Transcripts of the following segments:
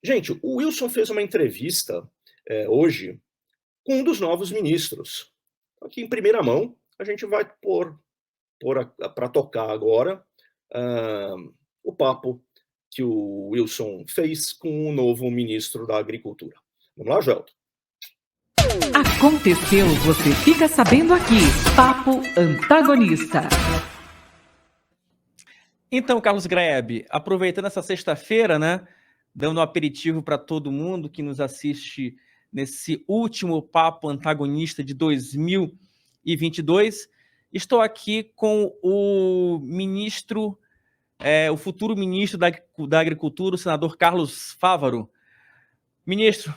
Gente, o Wilson fez uma entrevista hoje com um dos novos ministros. Aqui em primeira mão, a gente vai pôr para tocar agora ah, o papo que o Wilson fez com o novo ministro da Agricultura. Vamos lá, Joelton? Aconteceu, você fica sabendo aqui. Papo Antagonista. Então, Carlos Grebe, aproveitando essa sexta-feira, né, dando um aperitivo para todo mundo que nos assiste nesse último Papo Antagonista de 2022, estou aqui com o ministro, o futuro ministro da Agricultura, o senador Carlos Fávaro. Ministro,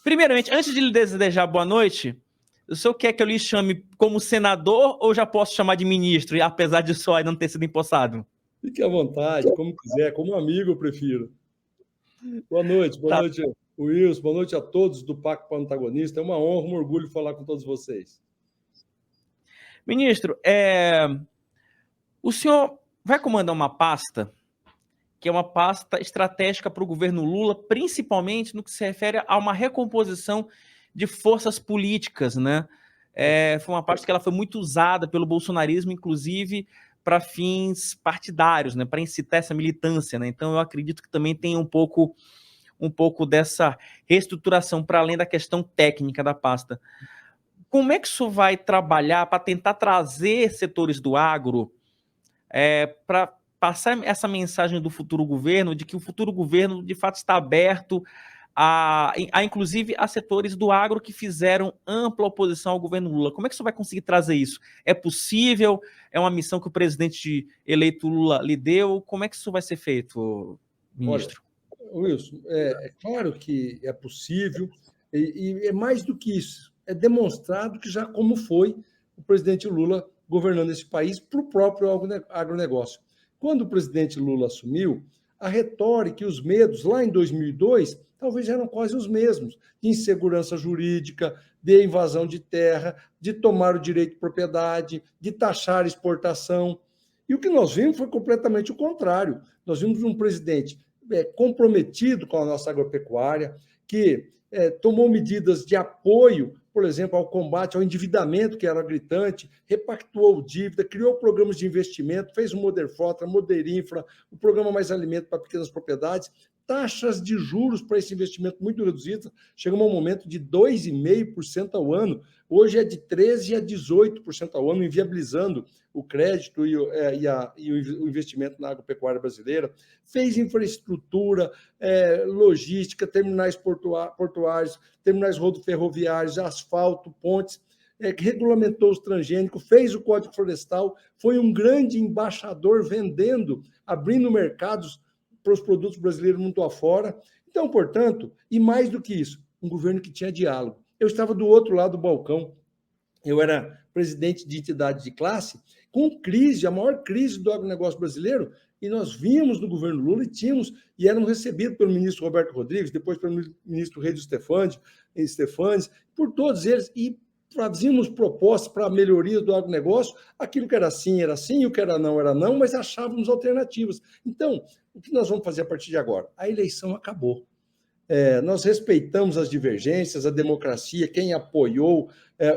primeiramente, antes de lhe desejar boa noite, o senhor quer que eu lhe chame como senador ou já posso chamar de ministro, apesar de só ainda não ter sido empossado? Fique à vontade, como quiser, como amigo eu prefiro. Boa noite, Wilson, boa noite a todos do Papo Antagonista. É uma honra, um orgulho falar com todos vocês. Ministro, o senhor vai comandar uma pasta que é uma pasta estratégica para o governo Lula, principalmente no que se refere a uma recomposição de forças políticas, né? Foi uma pasta que ela foi muito usada pelo bolsonarismo, inclusive para fins partidários, né? Para incitar essa militância, né? Então eu acredito que também tem um pouco dessa reestruturação para além da questão técnica da pasta. Como é que isso vai trabalhar para tentar trazer setores do agro para passar essa mensagem do futuro governo, de que o futuro governo, de fato, está aberto inclusive, a setores do agro que fizeram ampla oposição ao governo Lula? Como é que você vai conseguir trazer isso? É possível? É uma missão que o presidente eleito Lula lhe deu? Como é que isso vai ser feito, ministro? Olha, Wilson, é claro que é possível, e é mais do que isso. É demonstrado que já como foi o presidente Lula governando esse país para o próprio agronegócio. Quando o presidente Lula assumiu, a retórica e os medos, lá em 2002, talvez eram quase os mesmos, de insegurança jurídica, de invasão de terra, de tomar o direito de propriedade, de taxar a exportação. E o que nós vimos foi completamente o contrário. Nós vimos um presidente comprometido com a nossa agropecuária, que tomou medidas de apoio, por exemplo, ao combate ao endividamento, que era gritante, repactuou dívida, criou programas de investimento, fez o Moderfrota, Moderinfra, o programa Mais Alimento para pequenas propriedades, taxas de juros para esse investimento muito reduzidas, chegamos a um momento de 2,5% ao ano, hoje é de 13% a 18% ao ano, inviabilizando o crédito e o investimento na agropecuária brasileira, fez infraestrutura, logística, terminais portuários, terminais rodoferroviários, asfalto, pontes, regulamentou os transgênicos, fez o Código Florestal, foi um grande embaixador vendendo, abrindo mercados para os produtos brasileiros muito afora. Então, portanto, e mais do que isso, um governo que tinha diálogo. Eu estava do outro lado do balcão, eu era presidente de entidade de classe, com crise, a maior crise do agronegócio brasileiro, e nós vimos no governo Lula e éramos recebidos pelo ministro Roberto Rodrigues, depois pelo ministro Redio Stefanes, por todos eles, e fazíamos propostas para a melhoria do agronegócio, aquilo que era sim, o que era não, mas achávamos alternativas. Então, o que nós vamos fazer a partir de agora? A eleição acabou. Nós respeitamos as divergências, a democracia, quem apoiou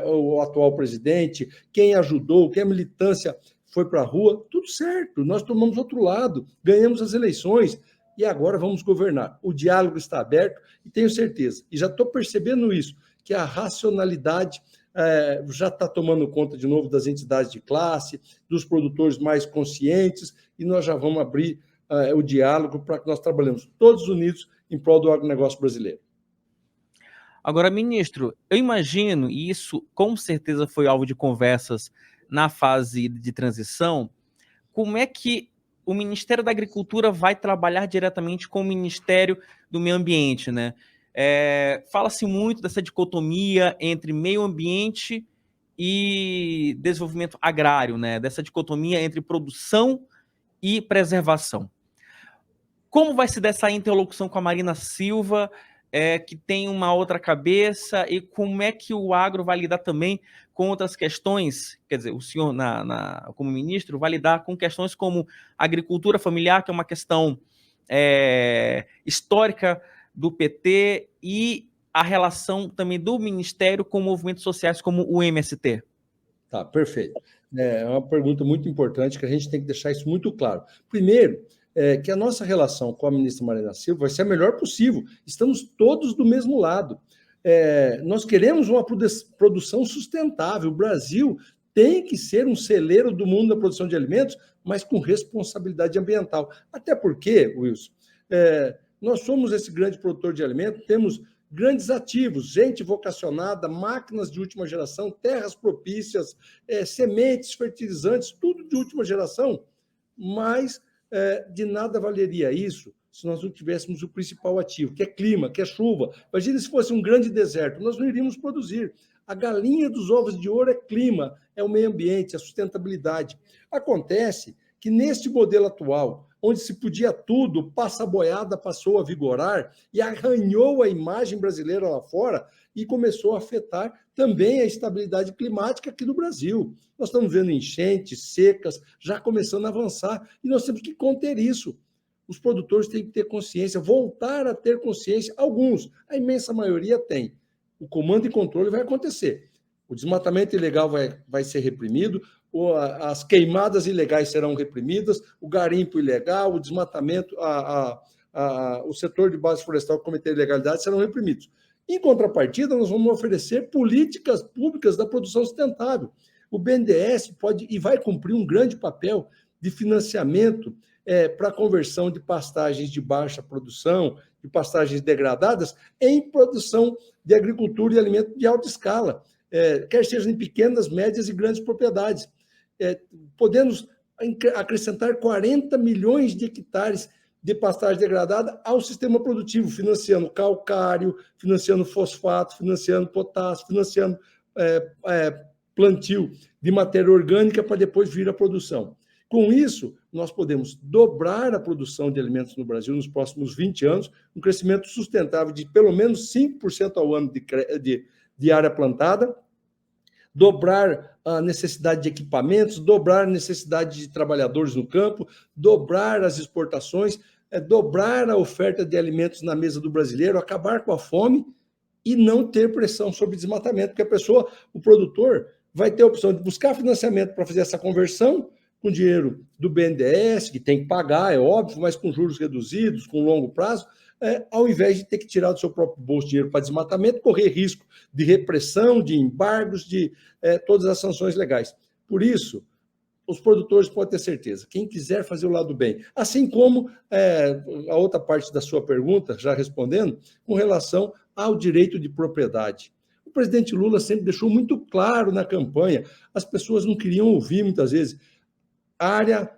o atual presidente, quem ajudou, quem a militância foi para a rua, tudo certo, nós tomamos outro lado, ganhamos as eleições e agora vamos governar. O diálogo está aberto e tenho certeza, e já estou percebendo isso, que a racionalidade já está tomando conta de novo das entidades de classe, dos produtores mais conscientes, e nós já vamos abrir o diálogo para que nós trabalhemos todos unidos em prol do agronegócio brasileiro. Agora, ministro, eu imagino, e isso com certeza foi alvo de conversas na fase de transição, como é que o Ministério da Agricultura vai trabalhar diretamente com o Ministério do Meio Ambiente, né? Fala-se muito dessa dicotomia entre meio ambiente e desenvolvimento agrário, né? Dessa dicotomia entre produção e preservação. Como vai se dar essa interlocução com a Marina Silva, que tem uma outra cabeça, e como é que o agro vai lidar também com outras questões? Quer dizer, o senhor, como ministro, vai lidar com questões como agricultura familiar, que é uma questão histórica do PT e a relação também do Ministério com movimentos sociais como o MST? Tá, perfeito. É uma pergunta muito importante que a gente tem que deixar isso muito claro. Primeiro, que a nossa relação com a ministra Marina Silva vai ser a melhor possível. Estamos todos do mesmo lado. Nós queremos uma produção sustentável. O Brasil tem que ser um celeiro do mundo da produção de alimentos, mas com responsabilidade ambiental. Até porque, Wilson, nós somos esse grande produtor de alimentos, temos grandes ativos, gente vocacionada, máquinas de última geração, terras propícias, sementes, fertilizantes, tudo de última geração, mas de nada valeria isso se nós não tivéssemos o principal ativo, que é clima, que é chuva. Imagina se fosse um grande deserto, nós não iríamos produzir. A galinha dos ovos de ouro é clima, é o meio ambiente, é a sustentabilidade. Acontece que neste modelo atual, onde se podia tudo, a boiada passou a vigorar e arranhou a imagem brasileira lá fora e começou a afetar também a estabilidade climática aqui no Brasil. Nós estamos vendo enchentes, secas, já começando a avançar, e nós temos que conter isso. Os produtores têm que ter consciência, voltar a ter consciência. Alguns, a imensa maioria tem. O comando e controle vai acontecer. O desmatamento ilegal vai ser reprimido, as queimadas ilegais serão reprimidas, o garimpo ilegal, o desmatamento, o setor de base florestal que cometer ilegalidade serão reprimidos. Em contrapartida, nós vamos oferecer políticas públicas da produção sustentável. O BNDES pode e vai cumprir um grande papel de financiamento para a conversão de pastagens de baixa produção, de pastagens degradadas, em produção de agricultura e alimento de alta escala, quer seja em pequenas, médias e grandes propriedades. Podemos acrescentar 40 milhões de hectares de pastagem degradada ao sistema produtivo, financiando calcário, financiando fosfato, financiando potássio, financiando plantio de matéria orgânica para depois vir a produção. Com isso, nós podemos dobrar a produção de alimentos no Brasil nos próximos 20 anos, um crescimento sustentável de pelo menos 5% ao ano de área plantada, dobrar a necessidade de equipamentos, dobrar a necessidade de trabalhadores no campo, dobrar as exportações, dobrar a oferta de alimentos na mesa do brasileiro, acabar com a fome e não ter pressão sobre desmatamento, porque o produtor, vai ter a opção de buscar financiamento para fazer essa conversão, com dinheiro do BNDES, que tem que pagar, é óbvio, mas com juros reduzidos, com longo prazo, ao invés de ter que tirar do seu próprio bolso dinheiro para desmatamento, correr risco de repressão, de embargos, de todas as sanções legais. Por isso, os produtores podem ter certeza, quem quiser fazer o lado bem, assim como a outra parte da sua pergunta, já respondendo, com relação ao direito de propriedade. O presidente Lula sempre deixou muito claro na campanha, as pessoas não queriam ouvir muitas vezes, área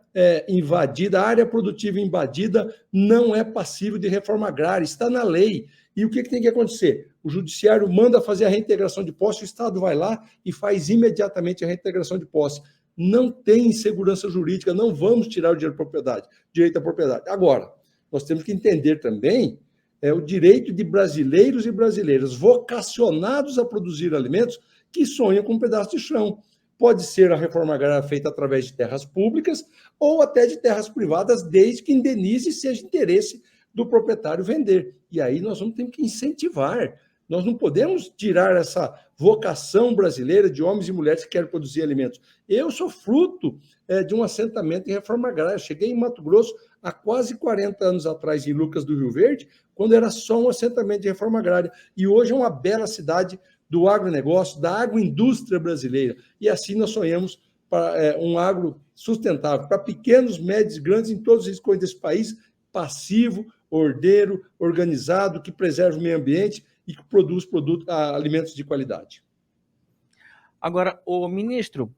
invadida, a área produtiva invadida não é passível de reforma agrária, está na lei. E o que tem que acontecer? O judiciário manda fazer a reintegração de posse, o Estado vai lá e faz imediatamente a reintegração de posse. Não tem insegurança jurídica, não vamos tirar o direito à propriedade. Agora, nós temos que entender também o direito de brasileiros e brasileiras vocacionados a produzir alimentos que sonham com um pedaço de chão. Pode ser a reforma agrária feita através de terras públicas ou até de terras privadas, desde que indenize e seja interesse do proprietário vender. E aí nós vamos ter que incentivar. Nós não podemos tirar essa vocação brasileira de homens e mulheres que querem produzir alimentos. Eu sou fruto de um assentamento em reforma agrária. Cheguei em Mato Grosso há quase 40 anos atrás, em Lucas do Rio Verde, quando era só um assentamento de reforma agrária. E hoje é uma bela cidade do agronegócio, da agroindústria brasileira. E assim nós sonhamos para um agro sustentável, para pequenos, médios, grandes, em todos os rincões desse país, passivo, ordeiro, organizado, que preserva o meio ambiente e que produz alimentos de qualidade. Agora, o ministro,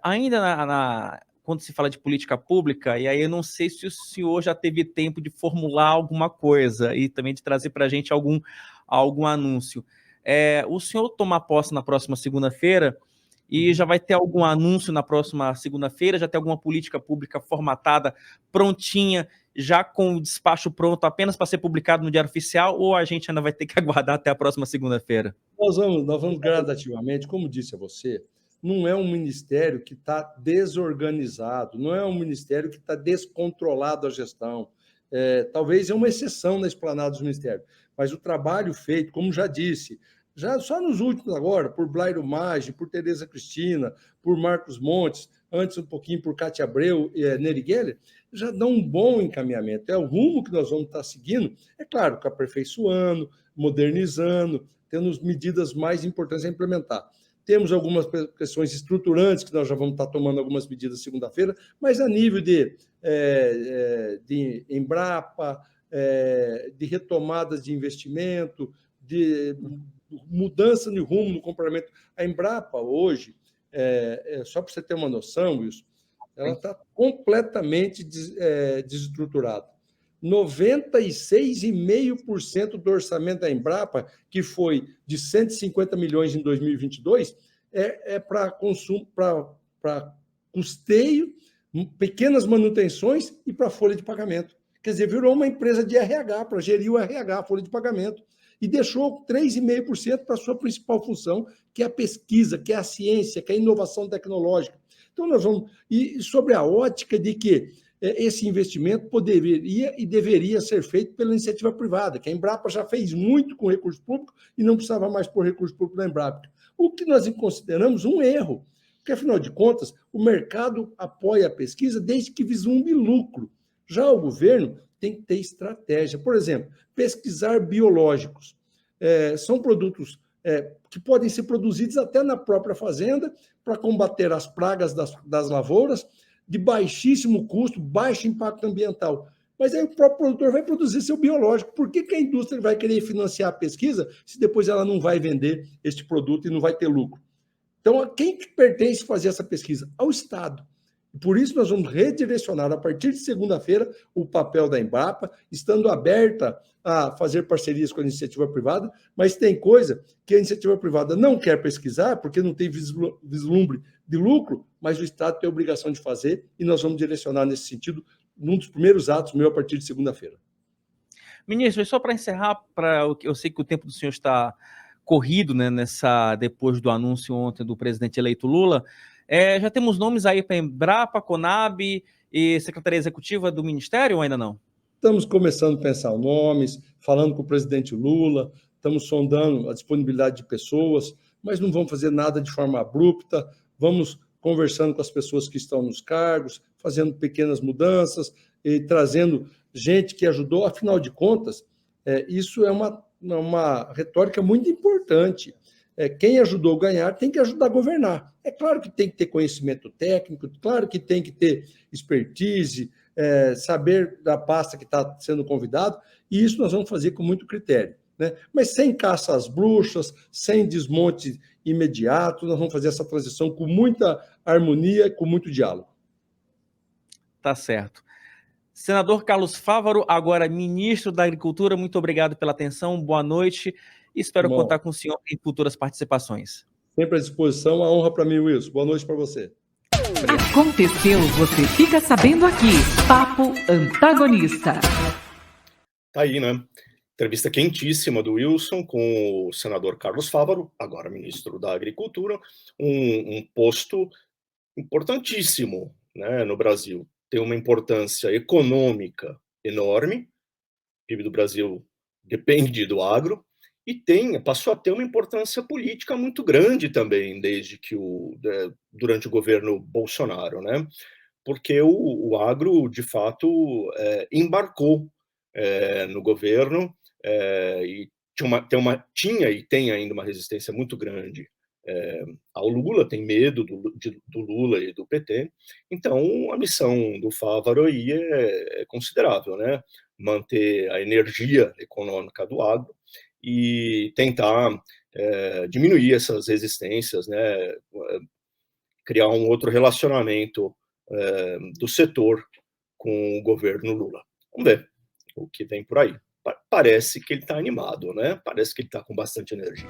ainda quando se fala de política pública, e aí eu não sei se o senhor já teve tempo de formular alguma coisa e também de trazer para a gente algum anúncio. O senhor toma posse na próxima segunda-feira e já vai ter algum anúncio na próxima segunda-feira? Já tem alguma política pública formatada, prontinha, já com o despacho pronto apenas para ser publicado no Diário Oficial, ou a gente ainda vai ter que aguardar até a próxima segunda-feira? Nós vamos gradativamente, como disse a você, não é um ministério que está desorganizado, não é um ministério que está descontrolado a gestão. talvez é uma exceção na esplanada dos ministérios, mas o trabalho feito, como já disse, já só nos últimos agora, por Blairo Maggi, por Tereza Cristina, por Marcos Montes, antes um pouquinho por Cátia Abreu e Neri Geller, já dão um bom encaminhamento. É o rumo que nós vamos estar seguindo, é claro, que aperfeiçoando, modernizando, tendo medidas mais importantes a implementar. Temos algumas questões estruturantes, que nós já vamos estar tomando algumas medidas segunda-feira, mas a nível de Embrapa, de retomadas de investimento, de mudança de rumo no complemento. A Embrapa, hoje, só para você ter uma noção, Wilson, ela está completamente desestruturada. 96,5% do orçamento da Embrapa, que foi de 150 milhões em 2022, para consumo, para custeio, pequenas manutenções e para folha de pagamento. Quer dizer, virou uma empresa de RH, para gerir o RH, a folha de pagamento, e deixou 3,5% para a sua principal função, que é a pesquisa, que é a ciência, que é a inovação tecnológica. Então, nós vamos... E sobre a ótica de que esse investimento poderia e deveria ser feito pela iniciativa privada, que a Embrapa já fez muito com recurso público e não precisava mais pôr recurso público na Embrapa. O que nós consideramos um erro, porque, afinal de contas, o mercado apoia a pesquisa desde que vislumbre lucro. Já o governo tem que ter estratégia. Por exemplo, pesquisar biológicos. São produtos que podem ser produzidos até na própria fazenda para combater as pragas das lavouras, de baixíssimo custo, baixo impacto ambiental. Mas aí o próprio produtor vai produzir seu biológico. Por que a indústria vai querer financiar a pesquisa se depois ela não vai vender este produto e não vai ter lucro? Então, a quem que pertence fazer essa pesquisa? Ao Estado. Por isso, nós vamos redirecionar, a partir de segunda-feira, o papel da Embrapa, estando aberta a fazer parcerias com a iniciativa privada, mas tem coisa que a iniciativa privada não quer pesquisar, porque não tem vislumbre de lucro, mas o Estado tem a obrigação de fazer, e nós vamos direcionar nesse sentido, num dos primeiros atos meu, a partir de segunda-feira. Ministro, só para encerrar, eu sei que o tempo do senhor está corrido, né, depois do anúncio ontem do presidente eleito Lula, já temos nomes aí para Embrapa, Conab e Secretaria Executiva do Ministério ou ainda não? Estamos começando a pensar nomes, falando com o presidente Lula, estamos sondando a disponibilidade de pessoas, mas não vamos fazer nada de forma abrupta, vamos conversando com as pessoas que estão nos cargos, fazendo pequenas mudanças e trazendo gente que ajudou. Afinal de contas, isso é uma retórica muito importante. Quem ajudou a ganhar tem que ajudar a governar. É claro que tem que ter conhecimento técnico, claro que tem que ter expertise, saber da pasta que está sendo convidado, e isso nós vamos fazer com muito critério, né? Mas sem caça às bruxas, sem desmonte imediato, nós vamos fazer essa transição com muita harmonia, com muito diálogo. Tá certo. Senador Carlos Fávaro, agora ministro da Agricultura, muito obrigado pela atenção, boa noite, e espero contar com o senhor em futuras participações. Sempre à disposição, a honra para mim, Wilson. Boa noite para você. Aconteceu, você fica sabendo aqui. Papo Antagonista. Tá aí, né? Entrevista quentíssima do Wilson com o senador Carlos Fávaro, agora ministro da Agricultura, um posto importantíssimo, né, no Brasil. Tem uma importância econômica enorme, o PIB do Brasil depende do agro, e passou a ter uma importância política muito grande também, desde que durante o governo Bolsonaro, né? Porque o agro, de fato, embarcou no governo e tinha e tem ainda uma resistência muito grande ao Lula, tem medo do Lula e do PT. Então, a missão do Fávaro aí é considerável, né? Manter a energia econômica do agro e tentar diminuir essas resistências, né? Criar um outro relacionamento do setor com o governo Lula. Vamos ver o que vem por aí. Parece que ele está animado, né? Parece que ele está com bastante energia.